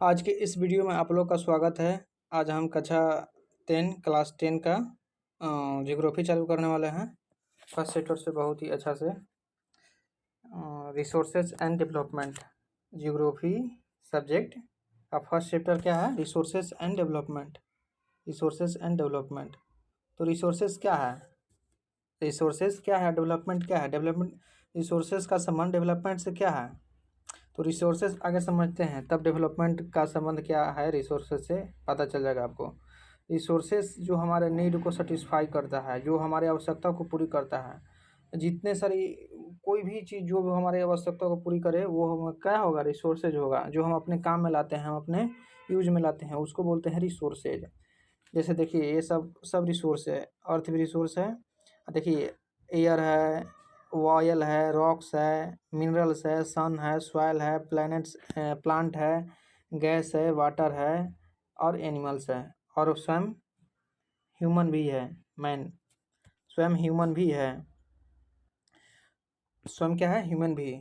आज के इस वीडियो में आप लोग का स्वागत है। आज हम कक्षा 10 क्लास 10 का ज्योग्राफी चालू करने वाले हैं। फर्स्ट चैप्टर से बहुत ही अच्छा से resources and development geography subject का फर्स्ट चैप्टर क्या है? Resources and development. Resources and development. तो रिसोर्सेज क्या है? रिसोर्सेज क्या है? डेवलपमेंट क्या है? डेवलपमेंट रिसोर्सेज का संबंध डेवलपमेंट से क्या है? तो रिसोर्सेज आगे समझते हैं, तब डेवलपमेंट का संबंध क्या है रिसोर्सेज से पता चल जाएगा आपको। रिसोर्सेज जो हमारे नीड को सेटिस्फाई करता है, जो हमारे आवश्यकता को पूरी करता है। जितने सारी कोई भी चीज़ जो भी हमारे आवश्यकता को पूरी करे वो हम क्या होगा? रिसोर्सेज होगा। जो हम अपने काम में लाते हैं, हम अपने यूज में लाते हैं, उसको बोलते हैं रिसोर्सेज। जैसे देखिए, ये सब सब रिसोर्स है। अर्थ भी रिसोर्स है। देखिए, एयर है, ऑयल है, रॉक्स है, मिनरल्स है, सन है, सॉइल है, प्लैनेट्स प्लांट है, गैस है, वाटर है और एनिमल्स है, और स्वयं ह्यूमन भी है। मैन स्वयं ह्यूमन भी है। स्वयं क्या है? ह्यूमन भी।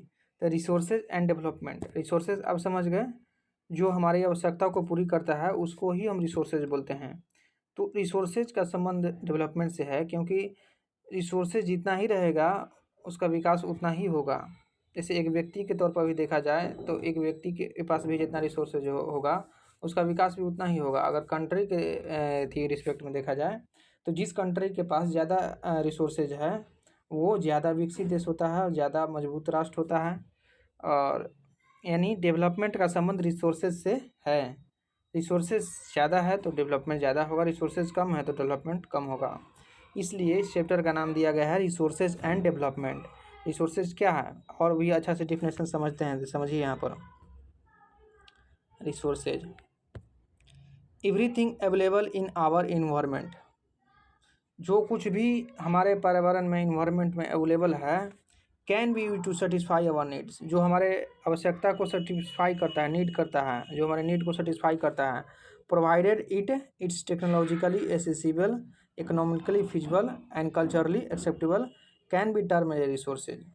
तो रिसोर्सेज एंड डेवलपमेंट। रिसोर्सेज आप समझ गए, जो हमारी आवश्यकता को पूरी करता है उसको ही हम रिसोर्सेज बोलते हैं। तो रिसोर्सेज का संबंध डेवलपमेंट से है, क्योंकि रिसोर्सेज जितना ही रहेगा उसका विकास उतना ही होगा। जैसे एक व्यक्ति के तौर पर भी देखा जाए तो एक व्यक्ति के पास भी जितना रिसोर्सेज होगा उसका विकास भी उतना ही होगा। अगर कंट्री के थी रिस्पेक्ट में देखा जाए तो जिस कंट्री के पास ज़्यादा रिसोर्सेज है वो ज़्यादा विकसित देश होता है और ज़्यादा मजबूत राष्ट्र होता है। और यानी डेवलपमेंट का संबंध रिसोर्सेज से है। रिसोर्सेज ज़्यादा है तो डेवलपमेंट ज़्यादा होगा, रिसोर्सेज कम है तो डेवलपमेंट कम होगा। इसलिए इस चैप्टर का नाम दिया गया है रिसोर्सेज एंड डेवलपमेंट। रिसोर्सेज क्या है और भी अच्छा से डिफिनेशन समझते हैं। तो समझिए यहाँ पर resources, everything available in our environment. जो कुछ भी हमारे पर्यावरण में, इन्वायरमेंट में अवेलेबल है, can be use to satisfy our needs. जो हमारे आवश्यकता को सेटिस्फाई करता है, नीड करता है, जो हमारे नीड को सेटिस्फाई करता है, provided it's technologically accessible, economically feasible and culturally acceptable, can B term A resources.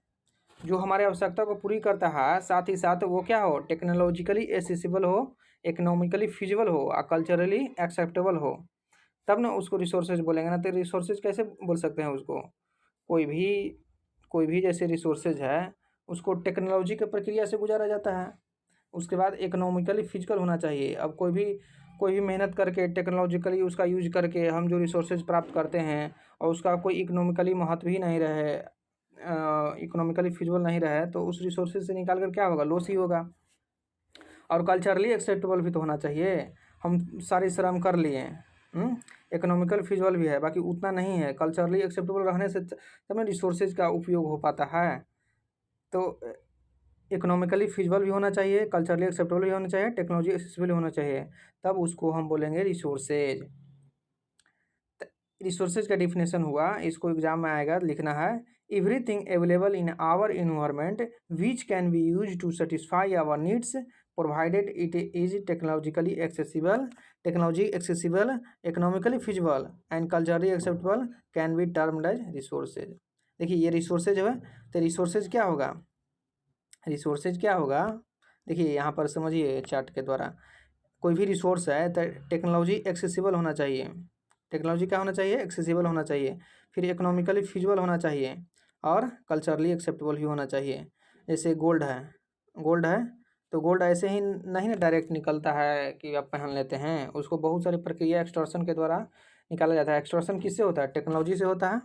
जो हमारे आवश्यकता को पूरी करता है, साथ ही साथ वो क्या हो? टेक्नोलॉजिकली एसेसिबल हो, इकोनॉमिकली फिजिबल हो और कल्चरली एक्सेप्टेबल हो, तब ना उसको रिसोर्सेज बोलेंगे। ना तो रिसोर्सेज कैसे बोल सकते हैं उसको? कोई भी कोई भी जैसे रिसोर्सेज है उसको टेक्नोलॉजी की प्रक्रिया से गुजारा जाता है। उसके बाद इकोनॉमिकली फिजिकल होना चाहिए। अब कोई भी मेहनत करके टेक्नोलॉजिकली उसका यूज करके हम जो रिसोर्सेज प्राप्त करते हैं और उसका कोई इकोनॉमिकली महत्व ही नहीं रहे, इकोनॉमिकली फिजिबल नहीं रहे, तो उस रिसोर्सेज से निकाल कर क्या होगा? लॉस ही होगा। और कल्चरली एक्सेप्टेबल भी तो होना चाहिए। हम सारी श्रम कर लिए, इकोनॉमिकल फिजिबल भी है, बाकी उतना नहीं है। कल्चरली एक्सेप्टेबल रहने से तब ना रिसोर्सेज का उपयोग हो पाता है। तो इकोनॉमिकली फिजिबल भी होना चाहिए, कल्चरली एक्सेप्टेबल भी होना चाहिए, टेक्नोलॉजी एक्सेसिबल होना चाहिए, तब उसको हम बोलेंगे रिसोर्सेज। रिसोर्सेज का डिफिनेशन हुआ, इसको एग्जाम में आएगा, लिखना है everything available in our environment which can be use to satisfy our needs provided it is technologically accessible, economically feasible and culturally acceptable, can be termed as resources. देखिए, ये resources है। तो रिसोर्सेज क्या होगा? रिसोर्सेज क्या होगा? देखिए यहाँ पर समझिए चार्ट के द्वारा। कोई भी रिसोर्स है तो टेक्नोलॉजी एक्सेसिबल होना चाहिए। टेक्नोलॉजी क्या होना चाहिए? एक्सेसिबल होना चाहिए। फिर इकोनॉमिकली फिजिबल होना चाहिए और कल्चरली एक्सेप्टेबल भी होना चाहिए। जैसे गोल्ड है तो गोल्ड ऐसे ही नहीं ना डायरेक्ट निकलता है कि आप पहन लेते हैं। उसको बहुत सारी प्रक्रिया एक्सटॉर्शन के द्वारा निकाला जाता है। एक्सटॉर्शन किससे होता है? टेक्नोलॉजी से होता है।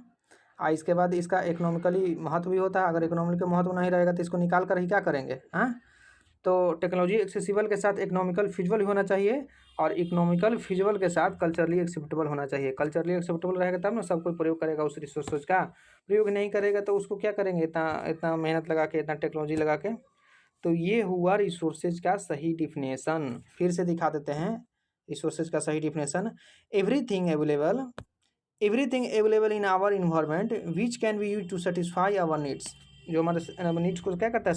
इसके बाद इसका इकोनॉमिकली महत्व भी होता है। अगर इकोनॉमिकल महत्व नहीं रहेगा तो इसको निकाल कर ही क्या करेंगे? हाँ, तो टेक्नोलॉजी एक्सेसिबल के साथ इकोनॉमिकल फिजिबल भी होना चाहिए और इकोनॉमिकल फिजिबल के साथ कल्चरली एक्सेप्टेबल होना चाहिए। कल्चरली एक्सेप्टेबल रहेगा तब ना सब कोई प्रयोग करेगा उस रिसोर्सेज का। प्रयोग नहीं करेगा तो उसको क्या करेंगे? इतना इतना मेहनत लगा के, इतना टेक्नोलॉजी लगा के। तो ये हुआ रिसोर्सेज का सही डिफिनेशन। फिर से दिखा देते हैं रिसोर्सेज का सही definition. Everything available everything available in our environment which can be use to satisfy our needs. जो हमारे नीड्स को क्या करता है?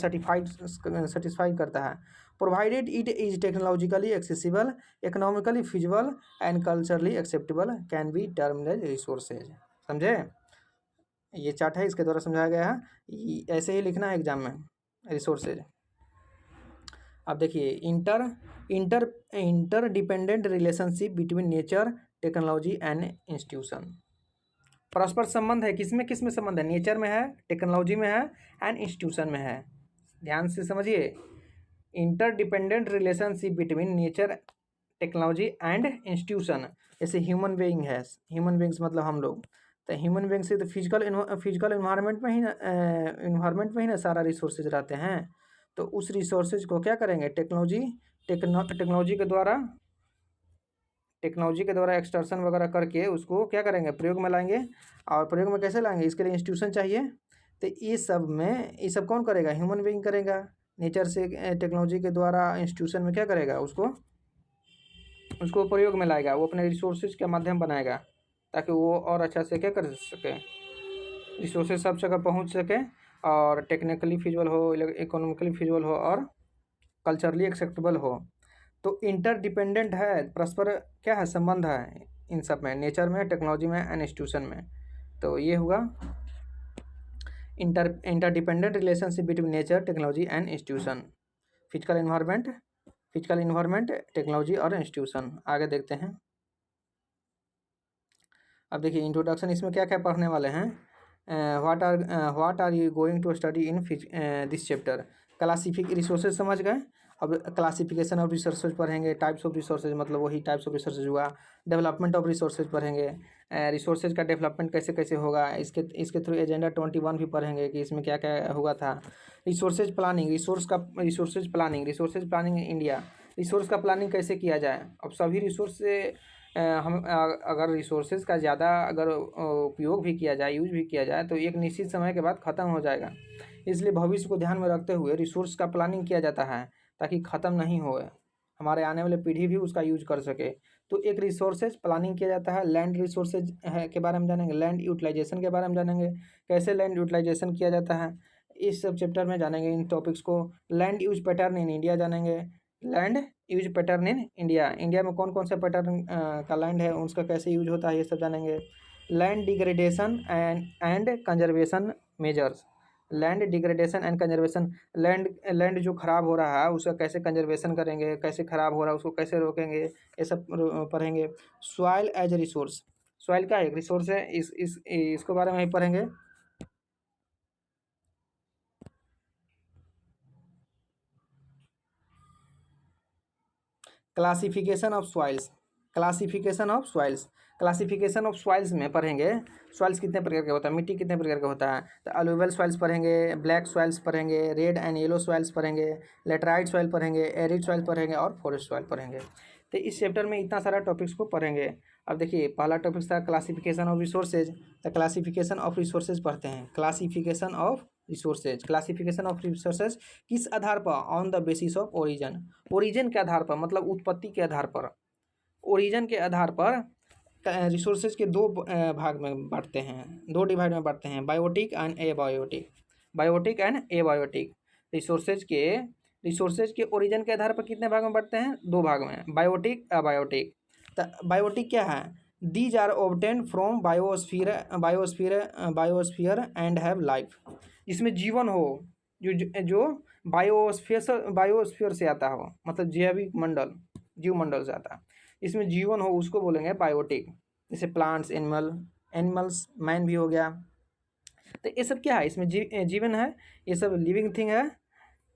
सेटिस्फाई करता है। Provided it is technologically accessible, economically feasible and culturally acceptable, can be termed as resources. समझे? ये चार्ट है, इसके द्वारा समझाया गया है। ऐसे ही लिखना है एग्जाम में, रिसोर्सेज। अब देखिए inter inter inter dependent relationship between nature, technology and institution. परस्पर संबंध है, किसमें किसमें संबंध है? नेचर में है, टेक्नोलॉजी में है एंड इंस्टीट्यूशन में है। ध्यान से समझिए, inter dependent relationship between nature, technology and institution. जैसे ह्यूमन बीइंग है, ह्यूमन बीइंग्स मतलब हम लोग, तो ह्यूमन बीइंग से तो फिजिकल इन्वायरमेंट में ही ना सारा रिसोर्सेज रहते हैं। तो उस रिसोर्सेज को क्या करेंगे? टेक्नोलॉजी के द्वारा एक्सट्रैक्शन वगैरह करके उसको क्या करेंगे? प्रयोग में लाएंगे। और प्रयोग में कैसे लाएंगे? इसके लिए इंस्टीट्यूशन चाहिए। तो ये सब कौन करेगा? ह्यूमन बीइंग करेगा। नेचर से टेक्नोलॉजी के द्वारा इंस्टीट्यूशन में क्या करेगा? उसको प्रयोग में लाएगा, वो अपने रिसोर्सेज के माध्यम बनाएगा ताकि वो और अच्छा से क्या कर सके, रिसोर्सेज सब जगह पहुंच सके और टेक्निकली फिजिबल हो, इकोनॉमिकली फिजिबल हो और कल्चरली एक्सेप्टेबल हो। तो इंटर डिपेंडेंट है, परस्पर क्या है? संबंध है इन सब में, नेचर में, टेक्नोलॉजी में एंड इंस्टीट्यूशन में। तो ये हुआ interdependent relationship between nature, technology and institution. Physical environment, technology और इंस्टीट्यूशन। आगे देखते हैं। अब देखिए इंट्रोडक्शन, इसमें क्या क्या पढ़ने वाले हैं? What are you going to study in this chapter? Resources समझ गए। अब क्लासिफिकेशन ऑफ रिसोर्सेज पढ़ेंगे, टाइप्स ऑफ रिसोर्सेज मतलब वही टाइप्स ऑफ रिसोर्सेज हुआ। डेवलपमेंट ऑफ रिसोर्सेज पढ़ेंगे, रिसोर्सेज का डेवलपमेंट कैसे कैसे होगा, इसके थ्रू एजेंडा 21 भी पढ़ेंगे कि इसमें क्या क्या हुआ था। Resources planning, resources planning India, resource का प्लानिंग कैसे किया जाए। अब सभी रिसोर्स से अगर रिसोर्सेज का ज़्यादा अगर उपयोग भी किया जाए, यूज भी किया जाए, तो एक निश्चित समय के बाद ख़त्म हो जाएगा। इसलिए भविष्य को ध्यान में रखते हुए रिसोर्स का प्लानिंग किया जाता है ताकि ख़त्म नहीं होए, हमारे आने वाले पीढ़ी भी उसका यूज कर सके। तो एक रिसोर्सेज प्लानिंग किया जाता है। लैंड रिसोर्सेज है के बारे में जानेंगे, लैंड यूटिलाइजेशन के बारे में जानेंगे, कैसे लैंड यूटिलाइजेशन किया जाता है, इस सब चैप्टर में जानेंगे इन टॉपिक्स को। Land use pattern in India जानेंगे, land use pattern in India में कौन कौन से पैटर्न का लैंड है, उसका कैसे यूज होता है, ये सब जानेंगे। Land degradation and conservation measures, land degradation and conservation, land जो खराब हो रहा है उसका कैसे कंजर्वेशन करेंगे, कैसे खराब हो रहा है उसको कैसे रोकेंगे, ये सब पढ़ेंगे। Soil as a resource, soil का एक रिसोर्स है, इसके बारे में ही पढ़ेंगे। क्लासिफिकेशन ऑफ सॉइल्स में पढ़ेंगे। सॉइल्स कितने प्रकार के होता है, मिट्टी कितने प्रकार का होता है। तो अलूवियल सॉइल्स पढ़ेंगे, ब्लैक सॉइल्स पढ़ेंगे, रेड एंड येलो सॉइल्स पढ़ेंगे, लेटराइट सॉइल पढ़ेंगे, एरिड सॉइल पढ़ेंगे और फॉरेस्ट सॉइल पढ़ेंगे। तो इस चैप्टर में इतना सारा टॉपिक्स को पढ़ेंगे। अब देखिए पहला टॉपिक था क्लासिफिकेशन ऑफ रिसोर्सेज। तो क्लासिफिकेशन ऑफ रिसोर्सेज पढ़ते हैं। क्लासिफिकेशन ऑफ रिसोर्सेज किस आधार पर? On the basis of origin के आधार पर, मतलब उत्पत्ति के आधार पर, ओरिजिन के आधार पर रिसोर्सेज के दो भाग में बांटते हैं, दो डिवाइड में बांटते हैं, बायोटिक एंड एबायोटिक। रिसोर्सेज के ओरिजिन के आधार पर कितने भाग में बांटते हैं? दो भाग में, बायोटिक, अबायोटिक। तो बायोटिक क्या है? These are obtained from biosphere and have life, जिसमें जीवन हो, जो बायोस्फीयर से आता हो, मतलब जैविक मंडल, जीव मंडल से आता है, इसमें जीवन हो, उसको बोलेंगे बायोटिक। जैसे प्लांट्स, एनिमल्स, मैन भी हो गया। तो ये सब क्या है? इसमें जीवन है, ये सब लिविंग थिंग है।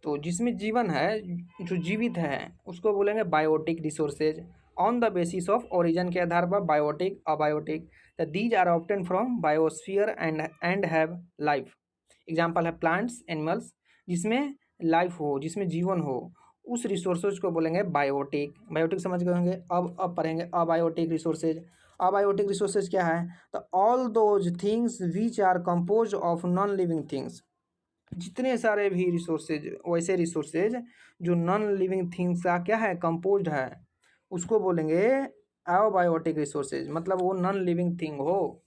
तो जिसमें जीवन है, जो जीवित है, उसको बोलेंगे biotic resources. On the basis of origin के आधार पर biotic, abiotic. The these are obtain from biosphere and have life. Example है प्लांट्स, एनिमल्स, जिसमें लाइफ हो, जिसमें जीवन हो, उस रिसोर्सेज को बोलेंगे बायोटिक। बायोटिक समझ गए होंगे। अब पढ़ेंगे अबायोटिक रिसोर्सेज। अबायोटिक रिसोर्सेज क्या है? तो all those things which are compose of non living things, जितने सारे भी रिसोर्सेज, वैसे रिसोर्सेज जो नॉन लिविंग थिंग्स का क्या है? कंपोज्ड है, उसको बोलेंगे अबायोटिक रिसोर्सेज। मतलब वो नॉन लिविंग थिंग हो,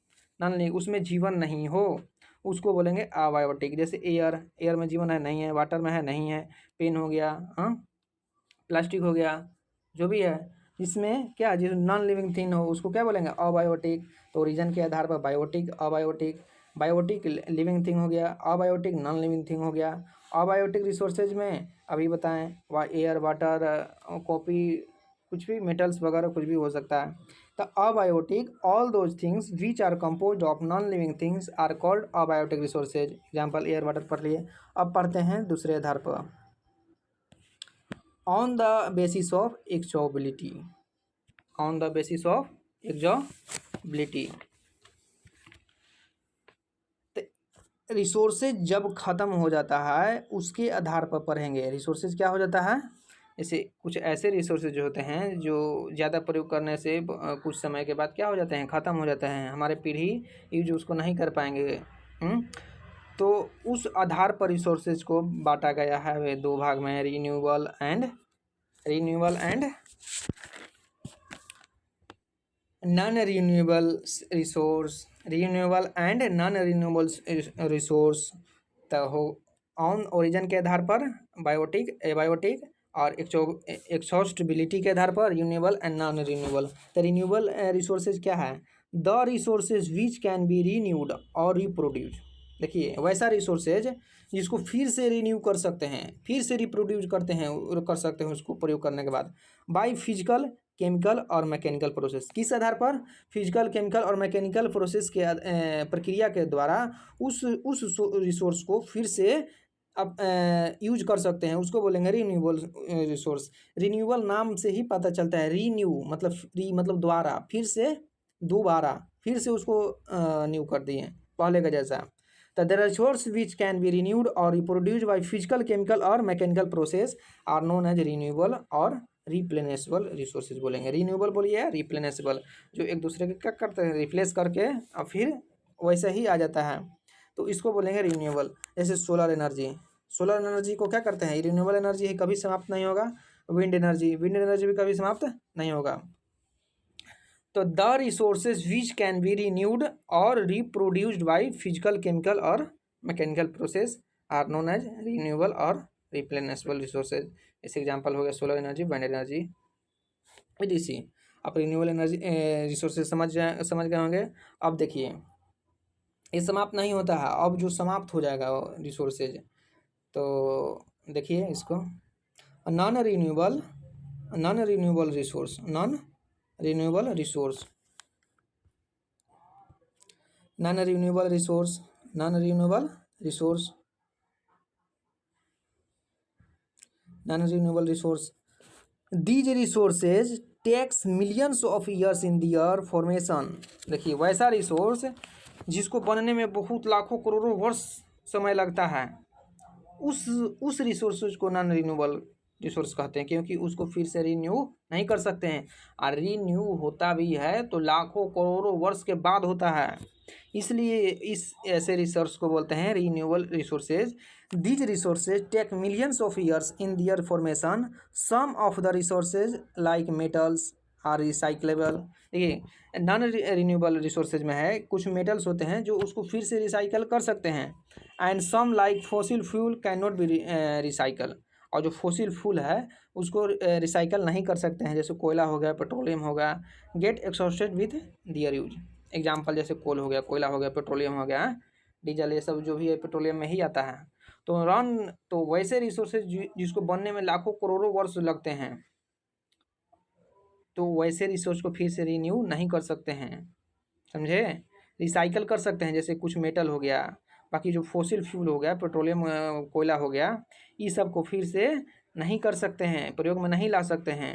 उसमें जीवन नहीं हो, उसको बोलेंगे अबायोटिक। जैसे एयर में जीवन है, नहीं है, वाटर में है, नहीं है, पेन हो गया, हाँ, प्लास्टिक हो गया, जो भी है जिसमें जिस नॉन लिविंग थिंग हो, उसको क्या बोलेंगे? अबायोटिक। तो ओरिजिन के आधार पर biotic, abiotic. Biotic living thing हो गया, अबायोटिक नॉन लिविंग थिंग हो गया। अबायोटिक रिसोर्सेज में अभी बताएं एयर, वाटर, कॉपी, कुछ भी मेटल्स वगैरह कुछ भी हो सकता है। तो abiotic all those things which are composed of non living things are called abiotic resources. Example air, water पढ़ लिए। अब पढ़ते हैं दूसरे आधार पर, on the basis of exhaustibility. On the basis of exhaustibility, resources जब ख़त्म हो जाता है उसके आधार पर पढ़ेंगे। रिसोर्सेज क्या हो जाता है, जैसे कुछ ऐसे रिसोर्सेज जो होते हैं जो ज़्यादा प्रयोग करने से कुछ समय के बाद क्या हो जाते हैं, ख़त्म हो जाते हैं, हमारे पीढ़ी यूज उसको नहीं कर पाएंगे। तो उस आधार पर रिसोर्सेज को बांटा गया है वे दो भाग में, renewable and non renewable resource, renewable and non renewable resource. तो हो ऑन ओरिजिन के आधार पर बायोटिक, एबायोटिक और एक्सॉस्टिबिलिटी के आधार पर रिन्यूएबल एंड नॉन रिन्यूएबल। तो रिन्यूएबल रिसोर्सेज क्या है, the resources which can B renewed और रिप्रोड्यूस। देखिए वैसा रिसोर्सेज जिसको फिर से रिन्यू कर सकते हैं, फिर से रिप्रोड्यूस कर सकते हैं उसको प्रयोग करने के बाद, बाय फिजिकल, केमिकल और मैकेनिकल प्रोसेस। किस आधार पर, फिजिकल, केमिकल और मैकेनिकल प्रोसेस के प्रक्रिया के द्वारा उस रिसोर्स को फिर से अब यूज कर सकते हैं, उसको बोलेंगे रीन्यूएबल रिसोर्स। रीन्यूएबल नाम से ही पता चलता है, रीन्यू मतलब री मतलब दोबारा, फिर से दोबारा, फिर से उसको न्यू कर दिए पहले का जैसा। तो the resource which can be renewed और रिप्रोड्यूस्ड बाय फिजिकल, केमिकल और mechanical process are known as renewable और रिप्लेनेसेबल रिसोर्सेज बोलेंगे। रीन्यूएबल बोलिए, रिप्लेनेसेबल जो एक दूसरे के क्या करते हैं, रिप्लेस करके और फिर वैसे ही आ जाता है, तो इसको बोलेंगे रीन्यूएबल। जैसे सोलर एनर्जी, सोलर एनर्जी को क्या करते हैं, रिन्यूएबल एनर्जी है, कभी समाप्त नहीं होगा। विंड एनर्जी, विंड एनर्जी भी कभी समाप्त नहीं होगा। तो the resources which can be renewed और रिप्रोड्यूस्ड बाय फिजिकल, केमिकल और mechanical process are known as renewable और रिप्लेनेसेबल रिसोर्सेज। इस एग्जांपल हो गया solar energy, wind energy, ETC. आप रिन्यूएबल एनर्जी रिसोर्सेज समझ गए होंगे। अब देखिए ये समाप्त नहीं होता है, अब जो समाप्त हो जाएगा रिसोर्सेज, तो देखिए इसको non renewable resource, non renewable resource, non renewable resource, non renewable resource, non renewable resource. These resources takes millions of years in their formation. देखिए वैसा रिसोर्स जिसको बनने में बहुत लाखों करोड़ों वर्ष समय लगता है, उस रिसोर्सेज को नॉन रिन्यूएबल रिसोर्स कहते हैं, क्योंकि उसको फिर से रिन्यू नहीं कर सकते हैं, और रिन्यू होता भी है तो लाखों करोड़ों वर्ष के बाद होता है, इसलिए इस ऐसे रिसोर्स को बोलते हैं renewable resources. These resources take millions of years in their formation. Some of the resources like metals are recyclable. देखिए नॉन रिन्यूएबल रिसोर्सेज में है, कुछ मेटल्स होते हैं जो उसको फिर से रिसाइकल कर सकते हैं, and some like fossil fuel can not be recycle. और जो फॉसिल फ्यूल है उसको रिसाइकल नहीं कर सकते हैं, जैसे कोयला हो गया, पेट्रोलियम हो गया, get exhausted with their use. Example जैसे कोल हो गया, कोयला हो गया, पेट्रोलियम हो गया, डीजल, ये सब जो भी है पेट्रोलियम में ही आता है। तो वैसे रिसोर्सेज जिसको बनने में लाखों करोड़ों वर्ष लगते हैं, तो वैसे रिसोर्स को फिर से रिन्यू नहीं कर सकते हैं, समझे। रिसाइकल कर सकते हैं, जैसे कुछ मेटल हो गया, बाकी जो फॉसिल फ्यूल हो गया, पेट्रोलियम, कोयला हो गया, ये सब को फिर से नहीं कर सकते हैं, प्रयोग में नहीं ला सकते हैं।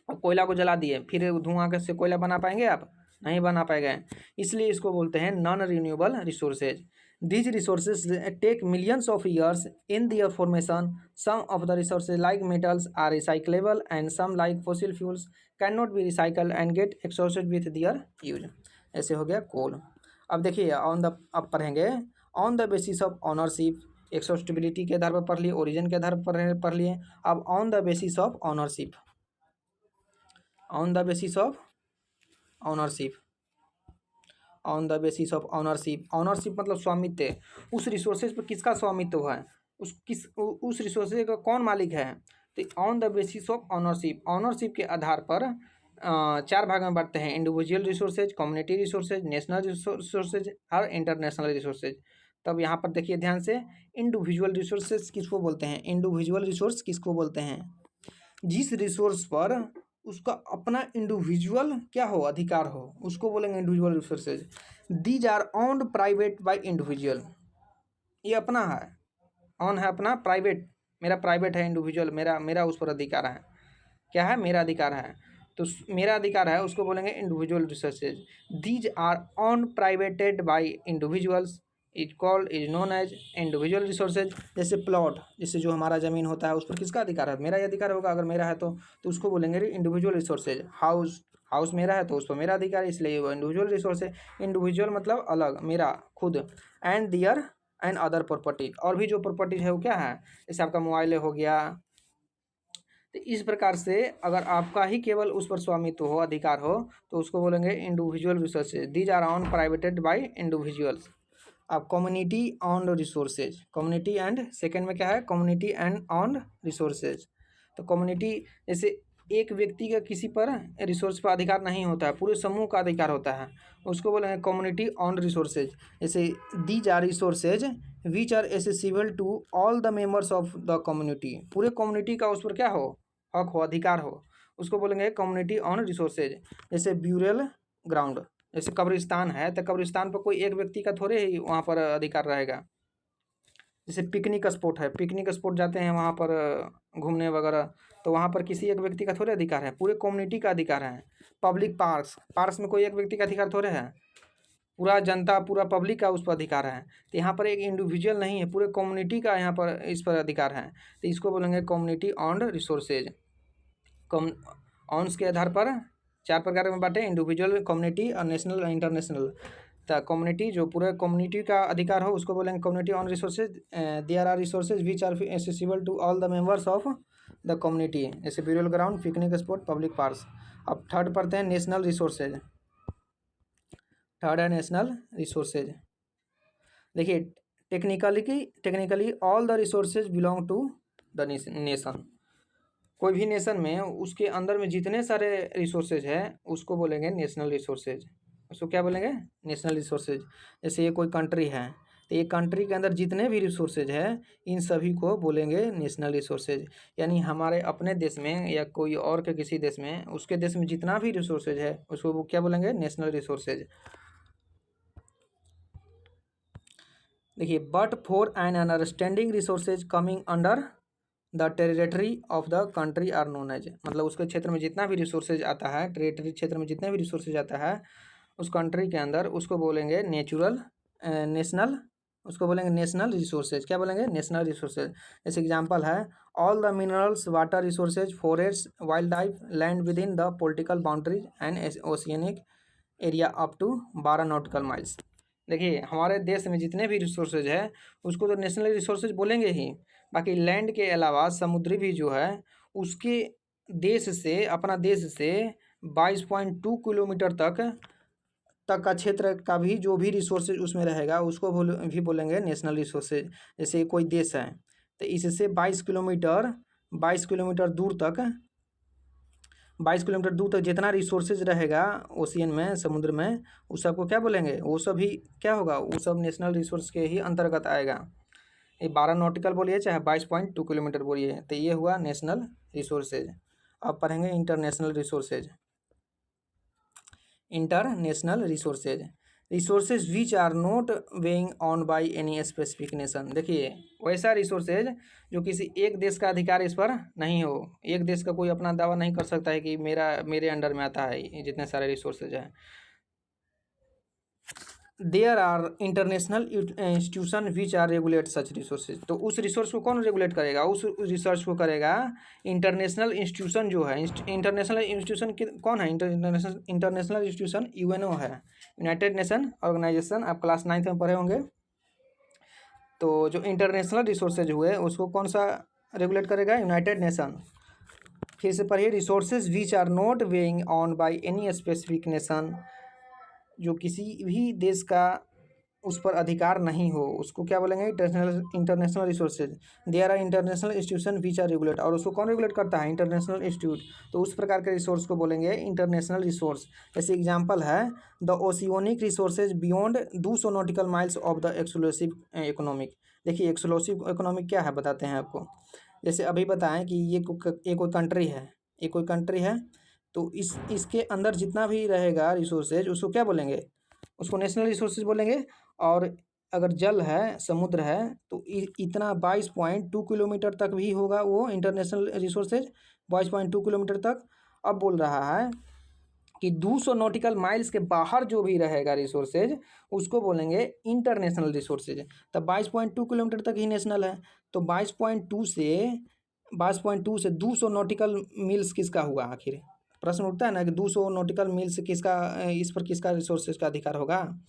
अब कोयला को जला दिए, फिर धुआं से कोयला बना पाएंगे आप, नहीं बना पाएंगे, इसलिए इसको बोलते हैं non renewable resources. These resources take millions of years in their formation. Some of the resources like metals are recyclable and some like fossil fuels cannot be recycled and get exhausted with their use. ऐसे हो गया कोल। अब देखिए अब पढ़ेंगे on the basis of ownership. Exhaustibility के आधार पर पढ़ लिए, ओरिजिन के आधार पर पढ़ लिए। अब on the basis of ownership, on the basis of ownership, on the basis of ownership. Ownership मतलब स्वामित्व, उस रिसोर्सेज पर किसका स्वामित्व है, उस रिसोर्सेज का कौन मालिक है। तो on the basis of ownership, ownership के आधार पर चार भाग में बांटते हैं, individual resources, community resources, national resources और इंटरनेशनल रिसोर्सेज। तब यहाँ पर देखिए ध्यान से, इंडिविजुअल रिसोर्सेज किसको बोलते हैं? इंडिविजुअल रिसोर्स किसको बोलते हैं? जिस रिसोर्स पर उसका अपना इंडिविजुअल क्या हो, अधिकार हो, उसको बोलेंगे individual resources. These are owned private by individual. ये अपना है, ऑन है अपना, प्राइवेट, मेरा प्राइवेट है, इंडिविजुअल मेरा मेरा उस पर अधिकार है। क्या है? मेरा अधिकार है। तो मेरा अधिकार है उसको बोलेंगे individual resources. These are on privatised by individuals, is called, is known as individual resources. जैसे प्लॉट, जैसे जो हमारा ज़मीन होता है उस पर किसका अधिकार है? मेरा ही अधिकार होगा, अगर मेरा है तो उसको बोलेंगे इंडिविजुअल रिसोर्सेज। हाउस, हाउस मेरा है तो उस पर मेरा अधिकार है, इसलिए वो इंडिविजुअल रिसोर्स है। इंडिविजुअल मतलब अलग, मेरा खुद। And their and other property, और भी जो प्रॉपर्टीज है वो क्या है? जैसे आपका मोबाइल हो गया। तो इस प्रकार से अगर आपका ही केवल उस पर स्वामित्व हो, अधिकार हो, तो उसको बोलेंगे individual resources. These are on privatised by individuals. अब community on resources, community and, second में क्या है? Community and owned resources. तो कम्युनिटी, जैसे एक व्यक्ति का किसी पर रिसोर्स पर अधिकार नहीं होता है, पूरे समूह का अधिकार होता है, उसको बोलेंगे कम्युनिटी ऑन रिसोर्सेज। जैसे these are resources which are accessible to all the members of the community. पूरे कम्युनिटी का उस पर क्या हो? हक हो, अधिकार हो, उसको बोलेंगे कम्युनिटी ऑन रिसोर्सेज। जैसे ब्यूरल ग्राउंड, जैसे कब्रिस्तान है तो कब्रिस्तान पर कोई एक व्यक्ति का थोड़े ही वहाँ पर अधिकार रहेगा। जैसे पिकनिक स्पॉट है, पिकनिक स्पॉट जाते हैं वहाँ पर घूमने वगैरह, तो वहाँ पर किसी एक व्यक्ति का थोड़े अधिकार है, पूरे कम्युनिटी का अधिकार है। पब्लिक पार्क्स, पार्क्स में कोई एक व्यक्ति का अधिकार थोड़े है, पूरा जनता, पूरा पब्लिक का उस पर अधिकार है। तो यहाँ पर एक इंडिविजुअल नहीं है, पूरे कम्युनिटी का यहाँ पर इस पर अधिकार है, तो इसको बोलेंगे कम्युनिटी ऑन रिसोर्सेज। कम ऑन्स के आधार पर चार प्रकार में बांटे, इंडिविजुअल, कम्युनिटी और नेशनल और इंटरनेशनल। तो कम्युनिटी, जो पूरे कम्युनिटी का अधिकार हो, उसको बोलेंगे community on resources. There are resources which are accessible to all the members of the community, जैसे burial ground, picnic spot, public parks. अब थर्ड पढ़ते हैं नेशनल रिसोर्सेज। थर्ड है नेशनल रिसोर्सेज। देखिए, technically all the resources belong to the nation. कोई भी nation में उसके अंदर में जितने सारे रिसोर्सेज हैं उसको बोलेंगे नेशनल रिसोर्सेज। उसको क्या बोलेंगे? National resources. जैसे ये कोई कंट्री है, तो ये कंट्री के अंदर जितने भी रिसोर्सेज हैं इन सभी को बोलेंगे नेशनल रिसोर्सेज। यानी हमारे अपने देश में या कोई और के किसी देश में, उसके देश में जितना भी रिसोर्सेज है उसको वो क्या बोलेंगे? National resources. देखिए, but for an understanding resources coming under the territory of the country are known as. मतलब उसके क्षेत्र में जितना भी रिसोर्सेज आता है, टेरिटरी क्षेत्र में जितने भी रिसोर्सेज आता है उस कंट्री के अंदर, उसको बोलेंगे नेशनल, उसको बोलेंगे नेशनल रिसोर्सेज। क्या बोलेंगे? National resources. जैसे एग्जांपल है, all the minerals, water resources, forest, wildlife, land within the political boundaries and oceanic area up to 12 nautical miles. देखिए, हमारे देश में जितने भी रिसोर्सेज है उसको तो नेशनल रिसोर्सेज बोलेंगे ही। बाकी लैंड के अलावा समुद्री भी जो है उसके देश से, अपना देश से 22.2 किलोमीटर तक का क्षेत्र का भी जो भी रिसोर्सेज उसमें रहेगा उसको भी बोलेंगे नेशनल रिसोर्सेज। जैसे कोई देश है तो इससे 22 किलोमीटर दूर तक, 22 किलोमीटर दूर तक जितना रिसोर्सेज रहेगा ओशियन में, समुद्र में, उस सबको क्या बोलेंगे? वो सभी क्या होगा? वो सब नेशनल रिसोर्स के ही अंतर्गत आएगा। ये 12 नॉटिकल बोलिए चाहे 22.2 किलोमीटर बोलिए, तो ये हुआ नेशनल रिसोर्सेज। अब पढ़ेंगे international resources. International resources, resources which are not being owned by any specific nation. देखिए, वैसा रिसोर्सेज जो किसी एक देश का अधिकार इस पर नहीं हो, एक देश का कोई अपना दावा नहीं कर सकता है कि मेरे अंडर में आता है ये जितने सारे रिसोर्सेज हैं। There are international institution which are regulate such resources. तो उस रिसोर्स को कौन रेगुलेट करेगा? उस रिसर्च को करेगा इंटरनेशनल इंस्टीट्यूशन जो है। इंटरनेशनल इंस्टीट्यूशन कौन है? इंटरनेशनल इंस्टीट्यूशन यूएनओ है, यूनाइटेड नेशन ऑर्गेनाइजेशन। आप क्लास 9th में पढ़े होंगे। तो जो इंटरनेशनल रिसोर्सेज हुए उसको कौन सा रेगुलेट करेगा? United Nation. फिर से पढ़िए, resources which are not being owned by any specific nation, जो किसी भी देश का उस पर अधिकार नहीं हो, उसको क्या बोलेंगे? International resources. There are international institution which are regulate, और उसको कौन रेगुलेट करता है? International institute. तो उस प्रकार के रिसोर्स को बोलेंगे इंटरनेशनल रिसोर्स। जैसे एग्जाम्पल है the oceanic resources beyond 200 nautical miles of the exclusive economic. देखिए एक्सक्लूसिव इकोनॉमिक क्या है बताते हैं आपको। जैसे अभी बताएं कि ये कोई कंट्री है, ये कोई कंट्री है, तो इसके अंदर जितना भी रहेगा रिसोर्सेज उसको क्या बोलेंगे? उसको नेशनल रिसोर्सेज बोलेंगे। और अगर जल है, समुद्र है, तो इतना 22.2 किलोमीटर तक भी होगा वो इंटरनेशनल रिसोर्सेज, 22.2 किलोमीटर तक। अब बोल रहा है कि 200 नॉटिकल माइल्स के बाहर जो भी रहेगा रिसोर्सेज उसको बोलेंगे इंटरनेशनल रिसोर्सेज। तब 22.2 किलोमीटर तक ही नेशनल है, तो 22.2 से 200 नॉटिकल मील्स किसका हुआ? आखिर प्रश्न उठता है ना कि 200 नॉटिकल मील्स किसका, इस पर किसका रिसोर्सेज का अधिकार होगा?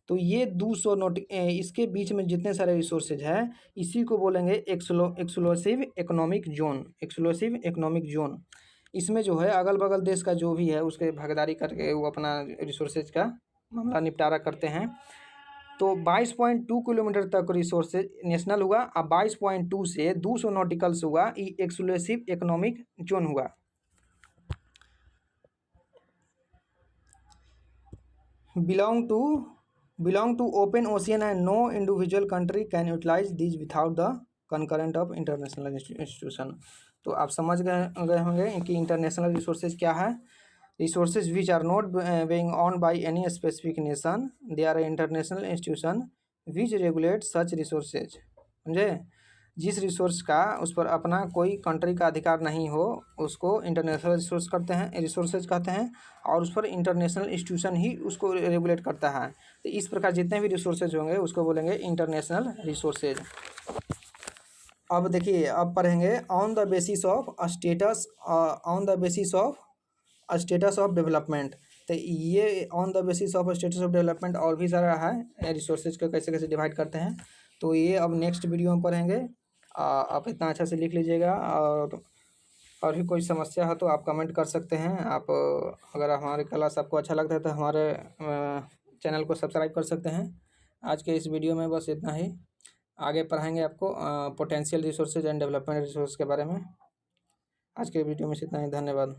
तो ये 200 इसके बीच में जितने सारे रिसोर्सेज हैं इसी को बोलेंगे exclusive economic zone. Exclusive economic zone, इसमें जो है अगल बगल देश का जो भी है उसके भागीदारी करके वो अपना रिसोर्सेज का मामला निपटारा करते हैं। तो 22.2 किलोमीटर तक रिसोर्सेज नेशनल हुआ, अब 22.2 से 200 नॉटिकल्स हुआ, ये एक्सक्लूसिव इकोनॉमिक जोन हुआ। belong to open ocean and no individual country can utilize these without the concurrent of international institution। तो आप समझ गए होंगे कि इंटरनेशनल रिसोर्सेज क्या है। Resources which are not being owned by any specific nation, they are international institution which regulate such resources. समझे? जिस रिसोर्स का उस पर अपना कोई कंट्री का अधिकार नहीं हो उसको इंटरनेशनल रिसोर्सेज कहते हैं, और उस पर इंटरनेशनल इंस्टीट्यूशन ही उसको रेगुलेट करता है। तो इस प्रकार जितने भी रिसोर्सेज होंगे उसको बोलेंगे इंटरनेशनल रिसोर्सेज। अब देखिए, अब पढ़ेंगे on the basis of status of development. तो ये on the basis of status of development और भी सारा है, रिसोर्सेज को कैसे कैसे डिवाइड करते हैं, तो ये अब नेक्स्ट वीडियो में पढ़ेंगे। आप इतना अच्छा से लिख लीजिएगा, और भी कोई समस्या हो तो आप कमेंट कर सकते हैं। आप अगर हमारी क्लास आपको अच्छा लगता है तो हमारे चैनल को सब्सक्राइब कर सकते हैं। आज के इस वीडियो में बस इतना ही, आगे पढ़ाएंगे आपको potential resources and development resource के बारे में। आज के वीडियो में इतना ही, धन्यवाद।